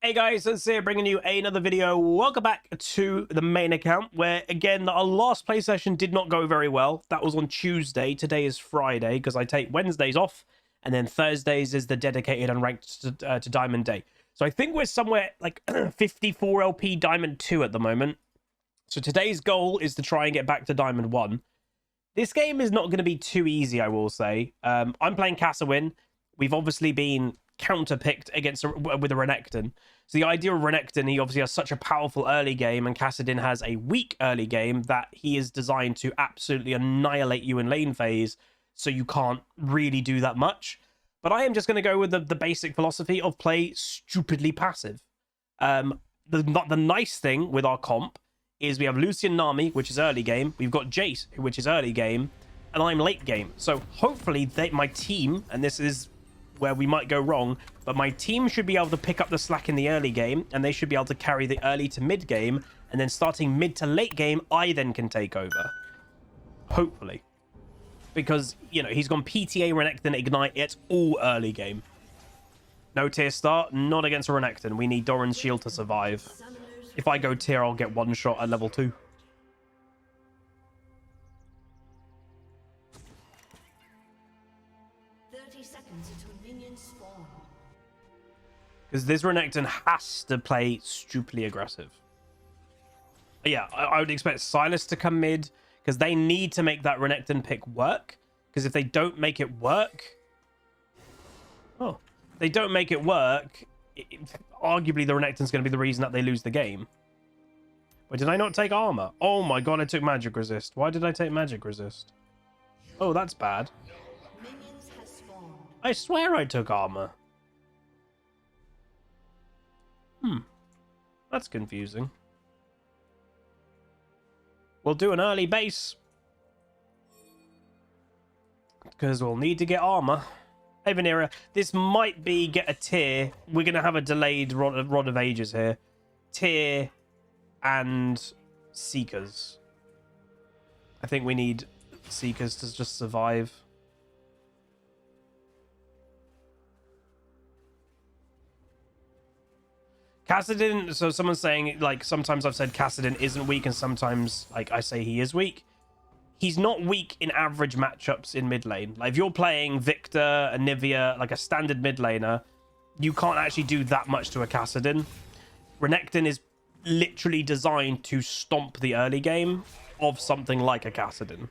Hey guys, it's here bringing you another video. Welcome back to the main account where, again, our last play session did not go very well. That was on Tuesday. Today is Friday because I take Wednesdays off and then Thursdays is the dedicated unranked to Diamond Day. So I think we're somewhere like 54 LP Diamond 2 at the moment. So today's goal is to try and get back to Diamond 1. This game is not going to be too easy, I will say. I'm playing KASSADIN. We've obviously been counter-picked with a Renekton. So the idea of Renekton, he obviously has such a powerful early game, and KASSADIN has a weak early game that he is designed to absolutely annihilate you in lane phase, so you can't really do that much. But I am just going to go with the basic philosophy of play stupidly passive. The nice thing with our comp is we have Lucian Nami, which is early game. We've got Jace, which is early game, and I'm late game. So hopefully my team, and this is where we might go wrong, but my team should be able to pick up the slack in the early game, and they should be able to carry the early to mid game, and then starting mid to late game, I then can take over. Hopefully. Because, you know, he's gone PTA, Renekton, Ignite, it's all early game. No tier start, not against a Renekton. We need Doran's shield to survive. If I go tier, I'll get one shot at level 2. Because this Renekton has to play stupidly aggressive. Yeah, I would expect Silas to come mid, because they need to make that Renekton pick work. Because if they don't make it work... Oh, they don't make it work, arguably the Renekton's going to be the reason that they lose the game. Wait, did I not take armor? Oh my god, I took magic resist. Why did I take magic resist? Oh, that's bad. I swear I took armor. That's confusing. We'll do an early base, because we'll need to get armor. Hey Vanera, this might be get a tier. We're going to have a delayed Rod of Ages here. Tier and Seekers. I think we need Seekers to just survive. KASSADIN, so someone's saying, like, sometimes I've said KASSADIN isn't weak, and sometimes, like, I say he is weak. He's not weak in average matchups in mid lane. Like, if you're playing Victor, Anivia, like a standard mid laner, you can't actually do that much to a KASSADIN. Renekton is literally designed to stomp the early game of something like a KASSADIN.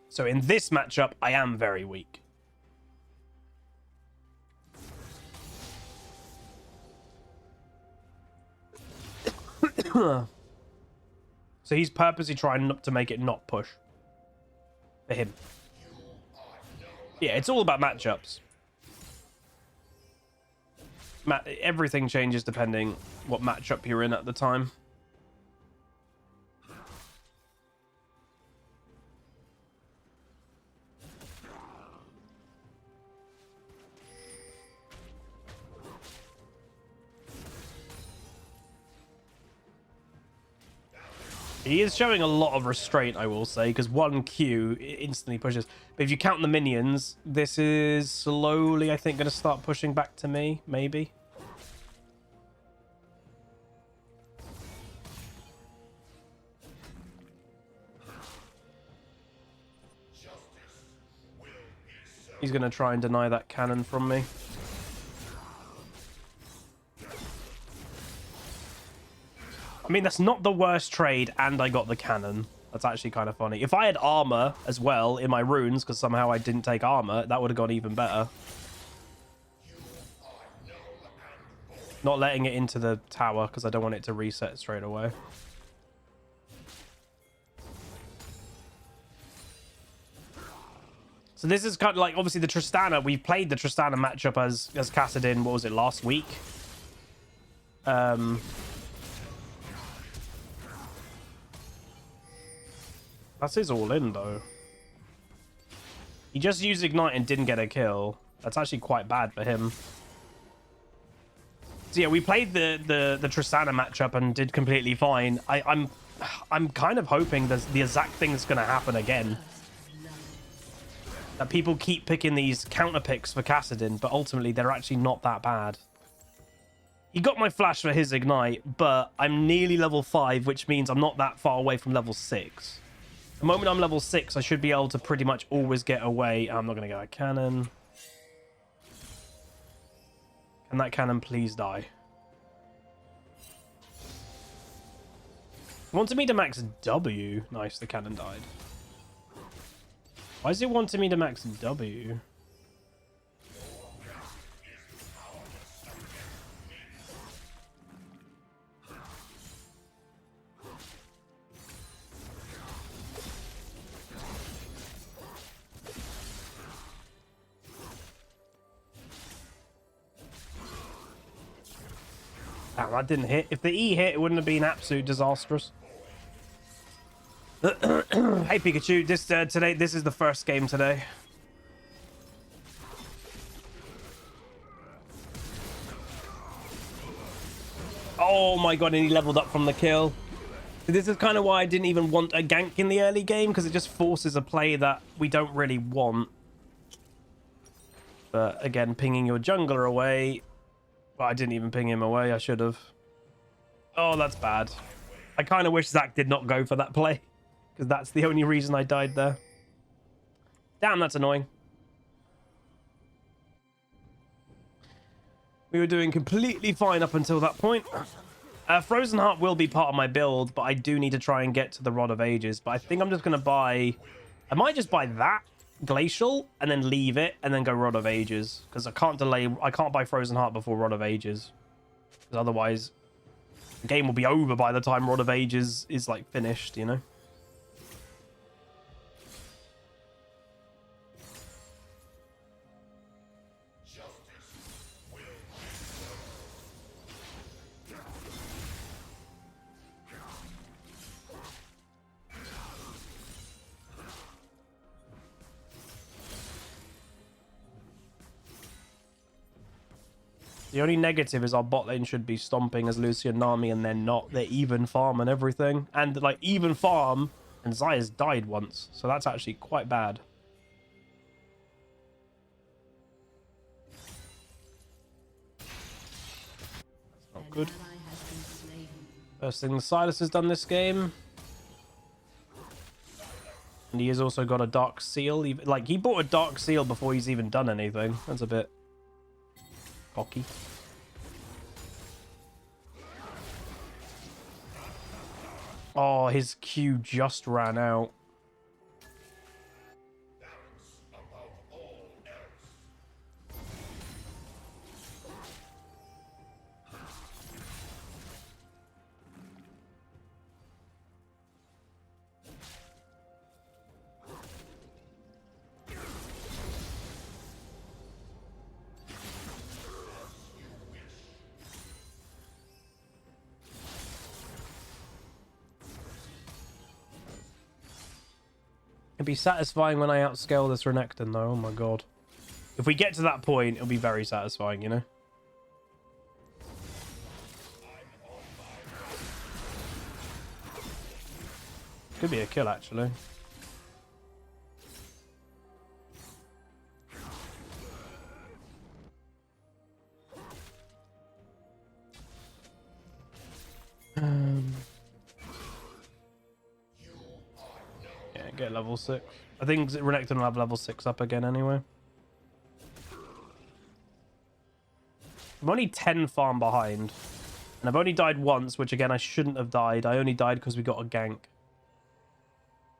So in this matchup, I am very weak. So he's purposely trying not to make it not push for him. Yeah, it's all about matchups. Everything changes depending what matchup you're in at the time. He is showing a lot of restraint, I will say, because 1Q instantly pushes. But if you count the minions, this is slowly, I think, going to start pushing back to me, maybe. He's going to try and deny that cannon from me. I mean, that's not the worst trade, and I got the cannon. That's actually kind of funny. If I had armor as well in my runes, because somehow I didn't take armor, that would have gone even better. Not letting it into the tower, because I don't want it to reset straight away. So this is kind of like, obviously, the Tristana. We played the Tristana matchup as KASSADIN, what was it, last week? That's his all-in, though. He just used Ignite and didn't get a kill. That's actually quite bad for him. So yeah, we played the Tristana matchup and did completely fine. I'm kind of hoping that the exact thing's going to happen again. That people keep picking these counter picks for KASSADIN, but ultimately they're actually not that bad. He got my flash for his ignite, but I'm nearly level 5, which means I'm not that far away from level 6. The moment I'm level 6, I should be able to pretty much always get away. I'm not going to go a cannon. Can that cannon please die? Wanted me to max W. Nice, the cannon died. Why is it wanting me to max W? Damn, that didn't hit. If the E hit, it wouldn't have been absolute disastrous. Hey Pikachu, this is the first game today. Oh my god, and he leveled up from the kill. This is kind of why I didn't even want a gank in the early game, because it just forces a play that we don't really want. But again, pinging your jungler away. Well, I didn't even ping him away. I should have. Oh, that's bad. I kind of wish Zach did not go for that play, because that's the only reason I died there. Damn, that's annoying. We were doing completely fine up until that point. Frozen Heart will be part of my build, but I do need to try and get to the Rod of Ages. But I think I'm just going to buy... I might just buy that Glacial and then leave it and then go Rod of Ages. Because I can't buy Frozen Heart before Rod of Ages. Because otherwise, the game will be over by the time Rod of Ages is, like, finished, you know? The only negative is our bot lane should be stomping as Lucy and Nami, and they're not. They're even farm and everything. And, like, even farm, and Zaya's died once. So that's actually quite bad. That's not good. First thing Silas has done this game. And he has also got a Dark Seal. Like, he bought a Dark Seal before he's even done anything. That's a bit... cocky. Oh, his Q just ran out. It'd be satisfying when I outscale this Renekton, though. Oh my god. If we get to that point, it'll be very satisfying, you know? Could be a kill, actually. Get level 6. I think Renekton will have level 6 up again anyway. I'm only 10 farm behind. And I've only died once, which again I shouldn't have died. I only died because we got a gank.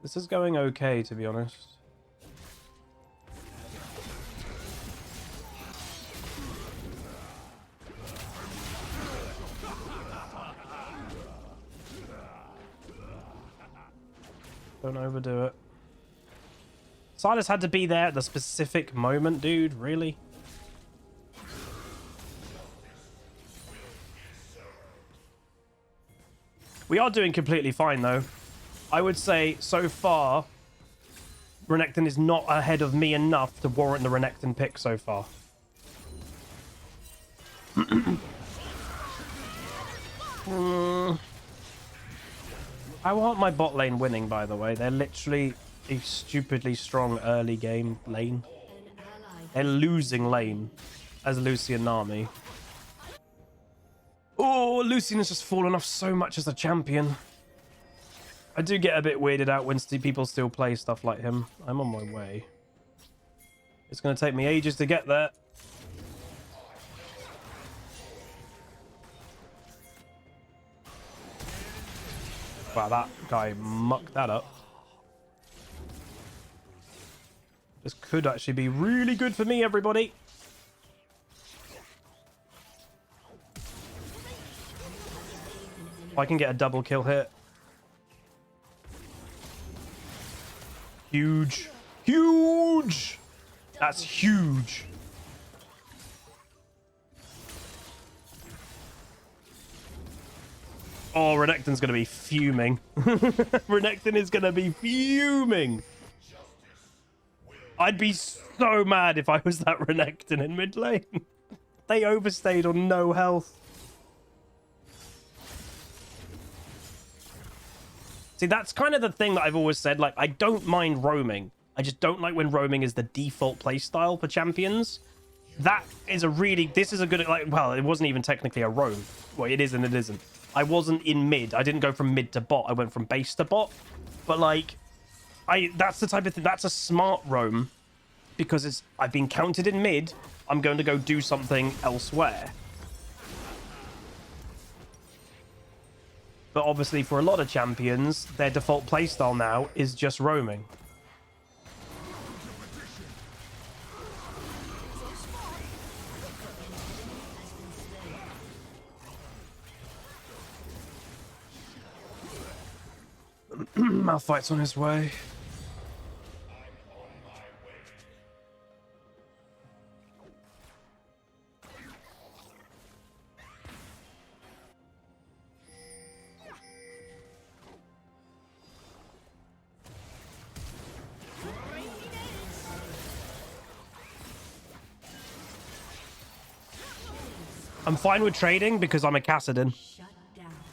This is going okay, to be honest. Don't overdo it. Silas had to be there at the specific moment, dude. Really? We are doing completely fine, though. I would say, so far, Renekton is not ahead of me enough to warrant the Renekton pick so far. I want my bot lane winning, by the way. They're literally a stupidly strong early game lane. They're losing lane as Lucy and Nami. Oh, Lucian has just fallen off so much as a champion. I do get a bit weirded out when people still play stuff like him. I'm on my way. It's going to take me ages to get there. Wow, that guy mucked that up. This could actually be really good for me, everybody. If I can get a double kill hit. Huge. Huge! That's huge. Oh, Renekton's going to be fuming. Renekton is going to be fuming. I'd be so mad if I was that Renekton in mid lane. They overstayed on no health. See, that's kind of the thing that I've always said. Like, I don't mind roaming. I just don't like when roaming is the default playstyle for champions. That is a really... This is a good... Like, well, it wasn't even technically a roam. Well, it is and it isn't. I wasn't in mid. I didn't go from mid to bot. I went from base to bot. But, like... That's the type of thing. That's a smart roam because I've been counted in mid. I'm going to go do something elsewhere. But obviously for a lot of champions, their default playstyle now is just roaming. Malphite's on his way. I'm fine with trading because I'm a KASSADIN.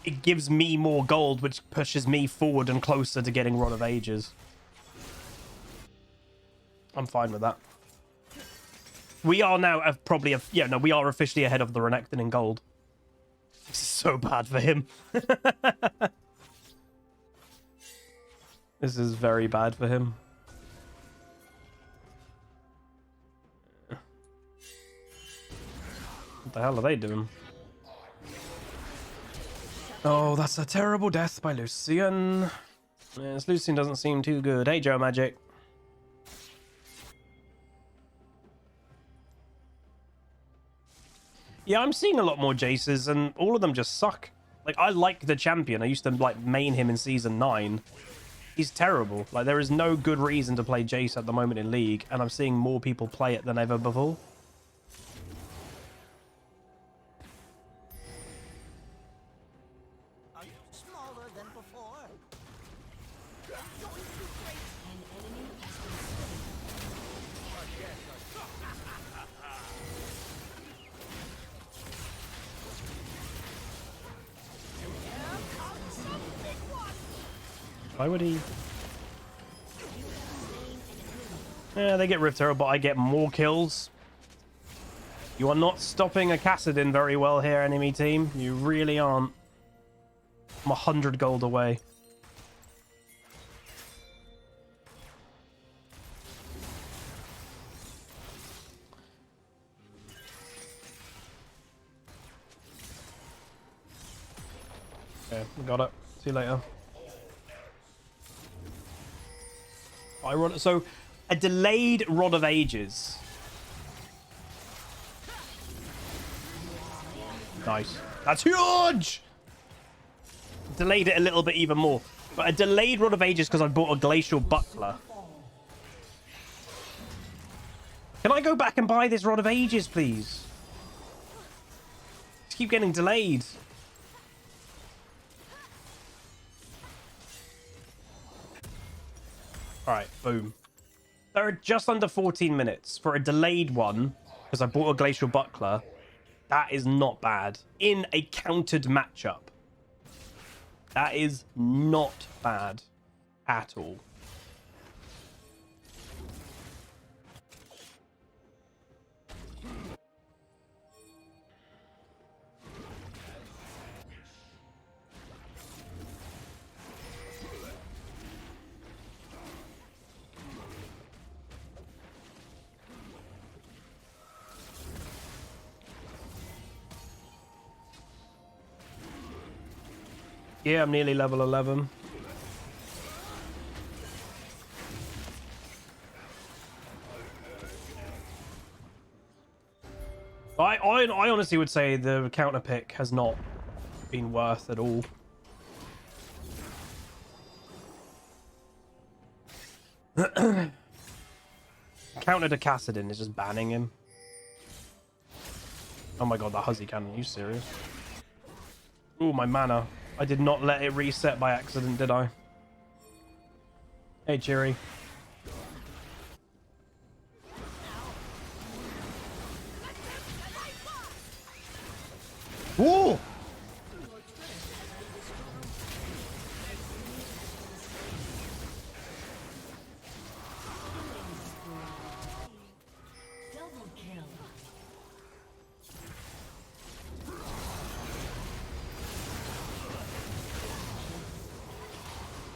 It gives me more gold, which pushes me forward and closer to getting Rod of Ages. I'm fine with that. We are now probably... Yeah, no, we are officially ahead of the Renekton in gold. This is so bad for him. This is very bad for him. What the hell are they doing? Oh, that's a terrible death by Lucian. Yes, Lucian doesn't seem too good. Hey, Joe Magic. Yeah, I'm seeing a lot more Jaces, and all of them just suck. Like, I like the champion. I used to, like, main him in Season 9. He's terrible. Like, there is no good reason to play Jace at the moment in League, and I'm seeing more people play it than ever before. Why would he? Yeah, they get Rift Herald, but I get more kills. You are not stopping a KASSADIN very well here, enemy team. You really aren't. I'm 100 gold away. Okay, got it. See you later. So, a delayed Rod of Ages. Nice. That's huge! Delayed it a little bit even more. But a delayed Rod of Ages because I bought a Glacial Buckler. Can I go back and buy this Rod of Ages, please? Just keep getting delayed. Alright, boom. They're just under 14 minutes for a delayed one, because I bought a Glacial Buckler. That is not bad. In a countered matchup. That is not bad at all. Yeah, I'm nearly level 11. I honestly would say the counter pick has not been worth at all. Counter to Kassadin is just banning him. Oh my god, that Huzzy cannon, are you serious? Oh, my mana. I did not let it reset by accident, did I? Hey, Cheery. Whoa!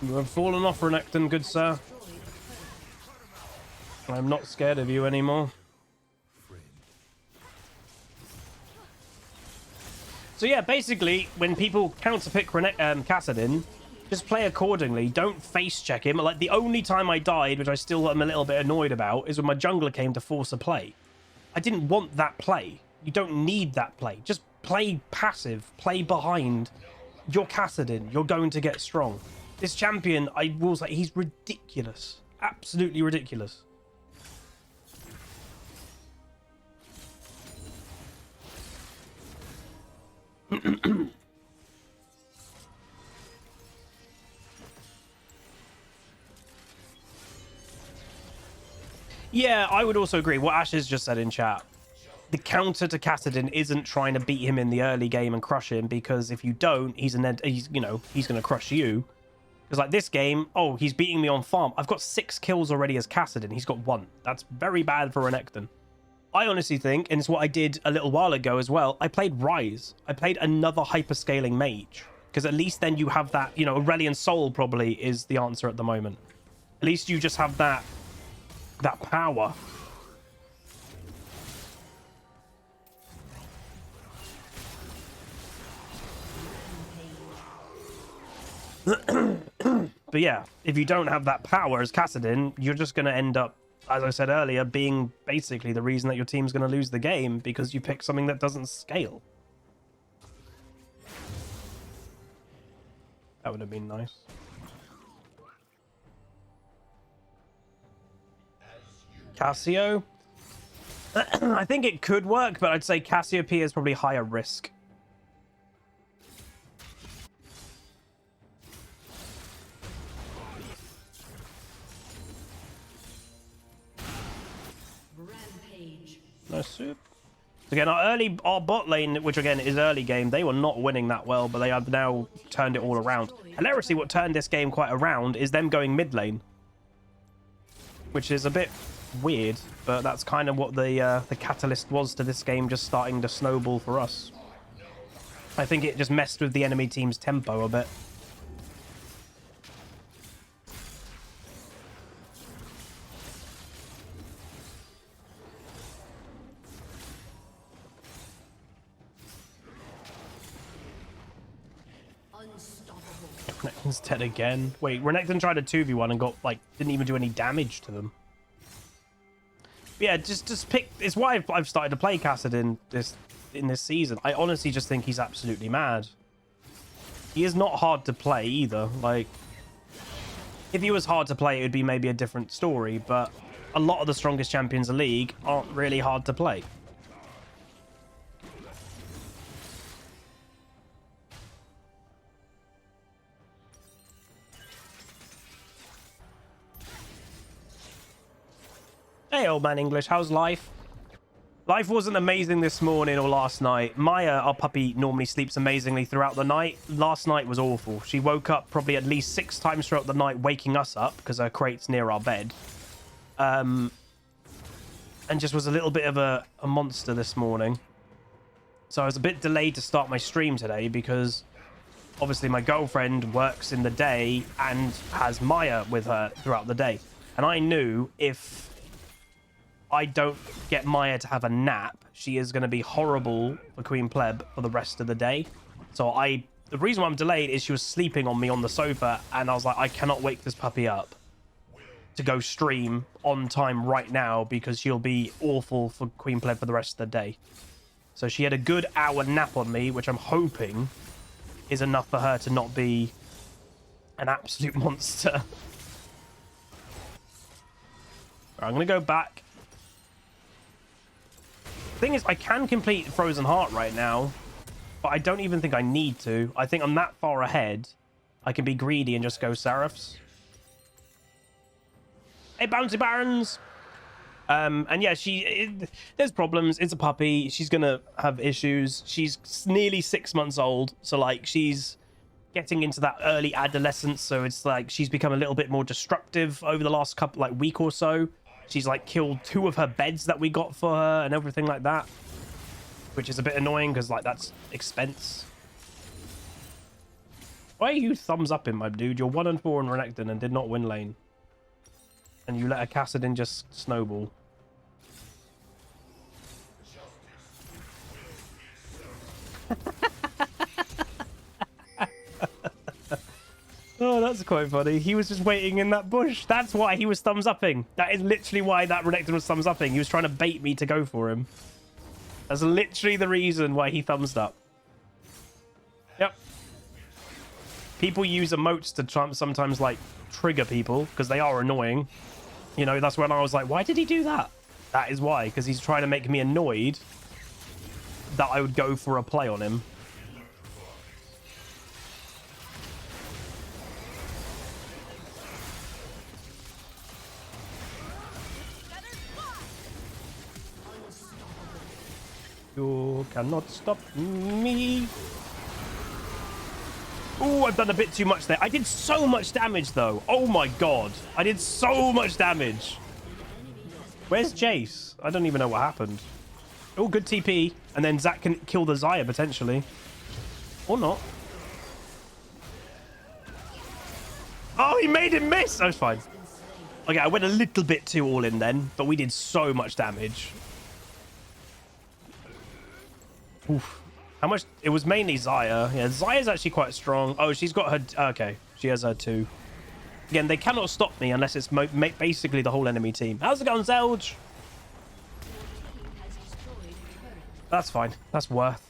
You have fallen off, Renekton, good sir. I'm not scared of you anymore. So yeah, basically, when people counterpick Kassadin, just play accordingly. Don't face check him. Like, the only time I died, which I still am a little bit annoyed about, is when my jungler came to force a play. I didn't want that play. You don't need that play. Just play passive. Play behind. You're Kassadin. You're going to get strong. This champion, I will say, he's ridiculous. Absolutely ridiculous. Yeah, I would also agree. What Ash has just said in chat. The counter to Kassadin isn't trying to beat him in the early game and crush him, because if you don't, he's going to crush you. Because like this game, oh, he's beating me on farm. I've got 6 kills already as Kassadin. He's got 1. That's very bad for Renekton. I honestly think, and it's what I did a little while ago as well, I played Ryze. I played another hyperscaling mage. Because at least then you have that, Aurelion Soul probably is the answer at the moment. At least you just have that power. But yeah, if you don't have that power as Kassadin, you're just going to end up, as I said earlier, being basically the reason that your team's going to lose the game, because you pick something that doesn't scale. That would have been nice. Cassio? I think it could work, but I'd say Cassiopeia is probably higher risk. Nice soup. Again, our bot lane, which again is early game, they were not winning that well, but they have now turned it all around. Hilariously, what turned this game quite around is them going mid lane, which is a bit weird, but that's kind of what the catalyst was to this game just starting to snowball for us. I think it just messed with the enemy team's tempo a bit. Renekton's dead again. Wait, Renekton tried a 2v1 and got, like, didn't even do any damage to them. But yeah, just pick... It's why I've started to play Kassadin in this season. I honestly just think he's absolutely mad. He is not hard to play either. Like, if he was hard to play, it would be maybe a different story, but a lot of the strongest champions in the league aren't really hard to play. Hey, old man English, how's life? Life wasn't amazing this morning or last night. Maya, our puppy, normally sleeps amazingly throughout the night. Last night was awful. She woke up probably at least 6 times throughout the night, waking us up because her crate's near our bed. And just was a little bit of a monster this morning. So I was a bit delayed to start my stream today because obviously my girlfriend works in the day and has Maya with her throughout the day. And I knew if I don't get Maya to have a nap, she is going to be horrible for Queen Pleb for the rest of the day. So the reason why I'm delayed is she was sleeping on me on the sofa, and I was like, I cannot wake this puppy up to go stream on time right now because she'll be awful for Queen Pleb for the rest of the day. So she had a good hour nap on me, which I'm hoping is enough for her to not be an absolute monster. Right, I'm going to go back. Thing is, I can complete Frozen Heart right now, but I don't even think I need to. I think I'm that far ahead, I can be greedy and just go Seraphs. Hey, Bouncy Barons! And yeah, there's problems. It's a puppy. She's gonna have issues. She's nearly 6 months old, so like she's getting into that early adolescence. So it's like she's become a little bit more destructive over the last week or so. She's like killed 2 of her beds that we got for her and everything like that, which is a bit annoying because like that's expense. Why are you thumbs up in, my dude? You're 1 and 4 in Renekton and did not win lane. And you let a Kassadin just snowball. Oh, that's quite funny. He was just waiting in that bush. That's why he was thumbs upping. That is literally why that Renekton was thumbs upping. He was trying to bait me to go for him. That's literally the reason why he thumbs up. Yep. People use emotes to sometimes like trigger people because they are annoying. You know, that's when I was like, why did he do that? That is why, because he's trying to make me annoyed that I would go for a play on him. You cannot stop me. Oh, I've done a bit too much there. I did so much damage, though. Oh, my God. I did so much damage. Where's Jace? I don't even know what happened. Oh, good TP. And then Zach can kill the Xayah, potentially. Or not. Oh, he made him miss. That was fine. Okay, I went a little bit too all in then, but we did so much damage. Oof. How much? It was mainly Xayah. Yeah, Xayah's actually quite strong. Oh, she's got her... Okay, she has her 2. Again, they cannot stop me unless it's basically the whole enemy team. How's it going, Zelge? That's fine. That's worth.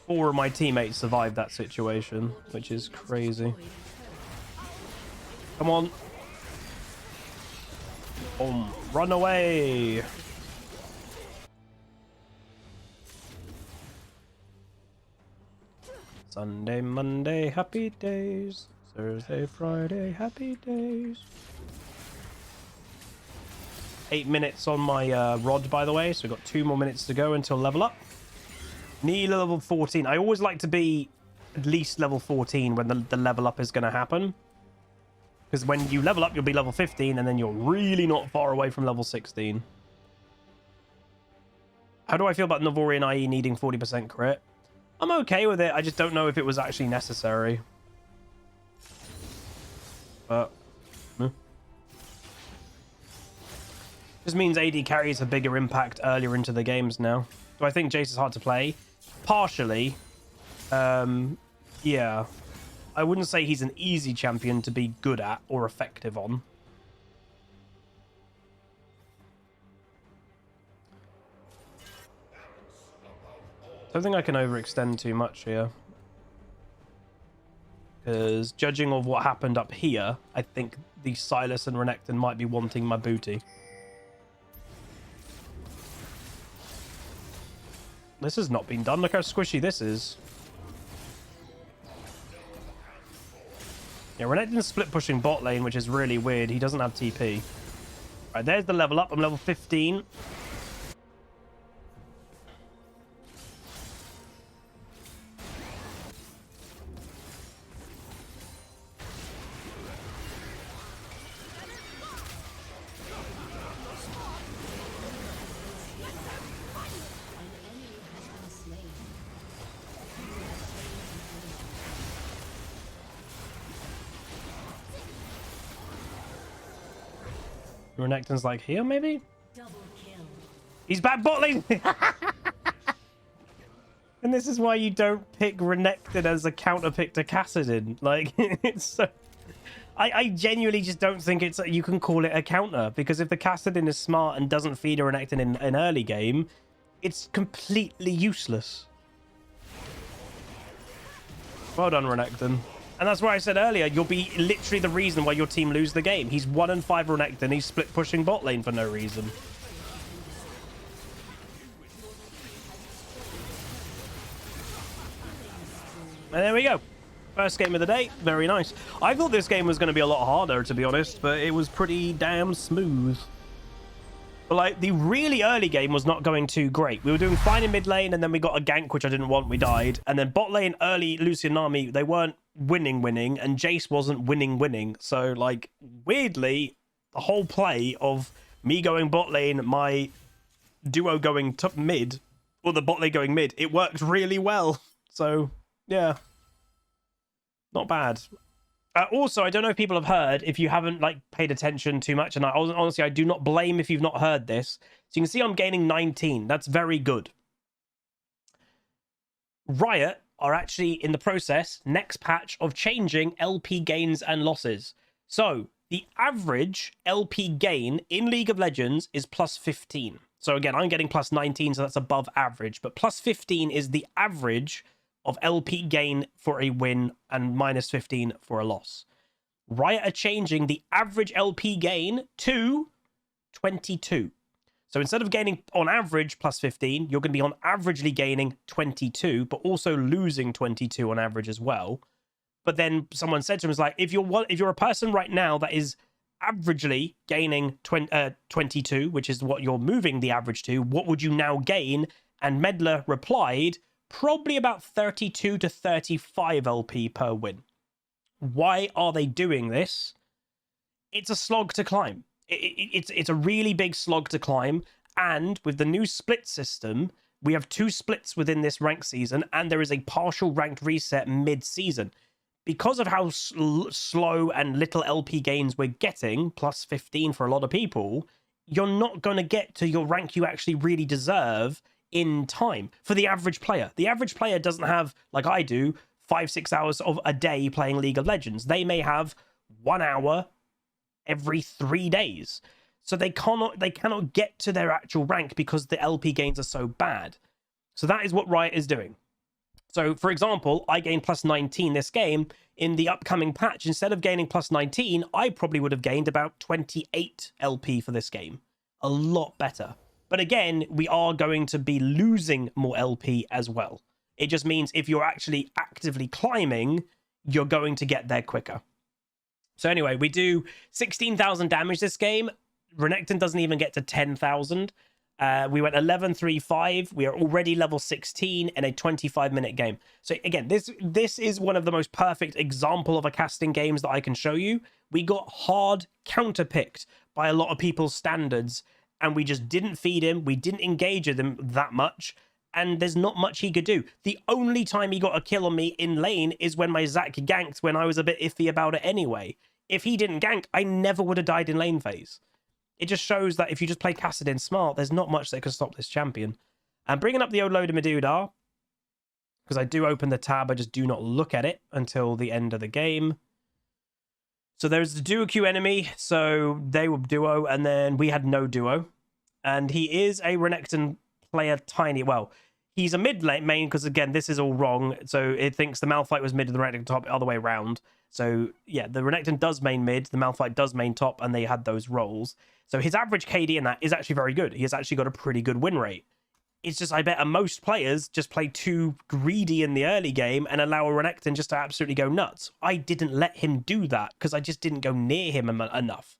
4 of my teammates survived that situation, which is crazy. Come on. Boom. Run away. Sunday, Monday, happy days. Thursday, Friday, happy days. 8 minutes on my rod, by the way, so we've got 2 more minutes to go until level up. Need level 14. I always like to be at least level 14 when the level up is going to happen. Because when you level up, you'll be level 15, and then you're really not far away from level 16. How do I feel about Navorian IE needing 40% crit? I'm okay with it. I just don't know if it was actually necessary. But... This means AD carries a bigger impact earlier into the games now. Do I think Jace is hard to play? Partially. Yeah. I wouldn't say he's an easy champion to be good at or effective on. Don't think I can overextend too much here. Because judging of what happened up here, I think the Sylas and Renekton might be wanting my booty. This has not been done. Look how squishy this is. Yeah, Renekton's split pushing bot lane, which is really weird. He doesn't have TP. Right, there's the level up. I'm level 15. Renekton's like here, maybe? Double kill. He's back bot lane. And this is why you don't pick Renekton as a counter pick to Kassadin. Like, it's so... I genuinely just don't think it's you can call it a counter, because if the Kassadin is smart and doesn't feed a Renekton in an early game, it's completely useless. Well done, Renekton. And that's why I said earlier, you'll be literally the reason why your team lose the game. He's 1-5 Renekton, he's split pushing bot lane for no reason. And there we go. First game of the day. Very nice. I thought this game was going to be a lot harder, to be honest, but it was pretty damn smooth. But, like, the really early game was not going too great. We were doing fine in mid lane, and then we got a gank, which I didn't want. We died. And then bot lane, early Lucian Nami, they weren't winning, and Jace wasn't winning. So, like, weirdly, the whole play of me going bot lane, my duo going top mid, or the bot lane going mid, it worked really well. So, yeah. Not bad. Also, I don't know if people have heard, if you haven't like paid attention too much, and honestly, I do not blame if you've not heard this. So you can see I'm gaining 19. That's very good. Riot are actually in the process, next patch, of changing LP gains and losses. So the average LP gain in League of Legends is plus 15. So again, I'm getting plus 19, so that's above average. But plus 15 is the average of LP gain for a win and minus 15 for a loss. Riot are changing the average LP gain to 22. So instead of gaining on average plus 15, you're going to be on averagely gaining 22, but also losing 22 on average as well. But then someone said to him, like, if you're a person right now that is averagely gaining 22, which is what you're moving the average to, what would you now gain? And Medler replied, probably about 32 to 35 LP per win. Why are they doing this? It's a slog to climb. It's a really big slog to climb. And with the new split system, we have 2 splits within this rank season, and there is a partial ranked reset mid-season. Because of how slow and little LP gains we're getting, plus 15 for a lot of people, you're not going to get to your rank you actually really deserve in time for the average player. The average player doesn't have, like I do, 5-6 hours of a day playing League of Legends. They may have 1 hour every 3 days. So they cannot get to their actual rank because the LP gains are so bad. So that is what Riot is doing. So for example, I gained plus 19 this game. In the upcoming patch, instead of gaining plus 19, I probably would have gained about 28 LP for this game. A lot better. But again, we are going to be losing more LP as well. It just means if you're actually actively climbing, you're going to get there quicker. So anyway, we do 16,000 damage this game. Renekton doesn't even get to 10,000. We went 11-3-5. We are already level 16 in a 25-minute game. So again, this is one of the most perfect example of a casting games that I can show you. We got hard counterpicked by a lot of people's standards, and we just didn't feed him. We didn't engage with him that much, and there's not much he could do. The only time he got a kill on me in lane is when my Zac ganked when I was a bit iffy about it anyway. If he didn't gank, I never would have died in lane phase. It just shows that if you just play Kassadin smart, there's not much that can stop this champion. And bringing up the old load of Medudar, because I do open the tab, I just do not look at it until the end of the game. So there's the duo queue enemy, so they were duo, and then we had no duo. And he is a Renekton player, tiny. Well, he's a mid lane main, because again, this is all wrong. So it thinks the Malphite was mid and the Renekton top, other way around. So yeah, the Renekton does main mid, the Malphite does main top, and they had those roles. So his average KD in that is actually very good. He has actually got a pretty good win rate. It's just, I bet most players just play too greedy in the early game and allow a Renekton just to absolutely go nuts. I didn't let him do that because I just didn't go near him enough.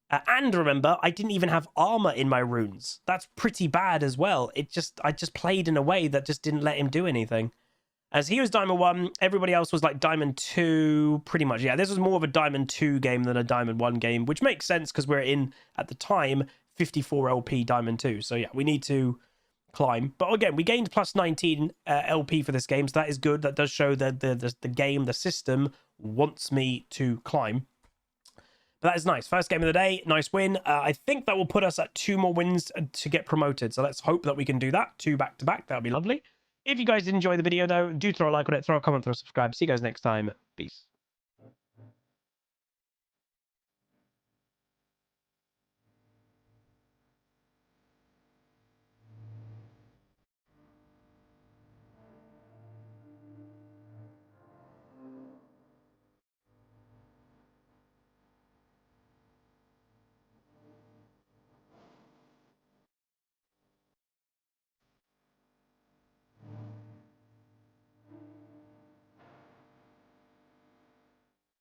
And remember, I didn't even have armor in my runes. That's pretty bad as well. I just played in a way that just didn't let him do anything. As he was Diamond 1, everybody else was like Diamond 2, pretty much. Yeah, this was more of a Diamond 2 game than a Diamond 1 game, which makes sense because we're in, at the time, 54 LP Diamond 2. So yeah, we need to climb. But again, we gained plus 19 LP for this game, so that is good. That does show that the game, the system, wants me to climb. But that is nice. First game of the day, nice win. I think that will put us at 2 more wins to get promoted. So let's hope that we can do that, 2 back-to-back. That would be lovely. If you guys did enjoy the video, though, do throw a like on it, throw a comment, throw a subscribe. See you guys next time. Peace.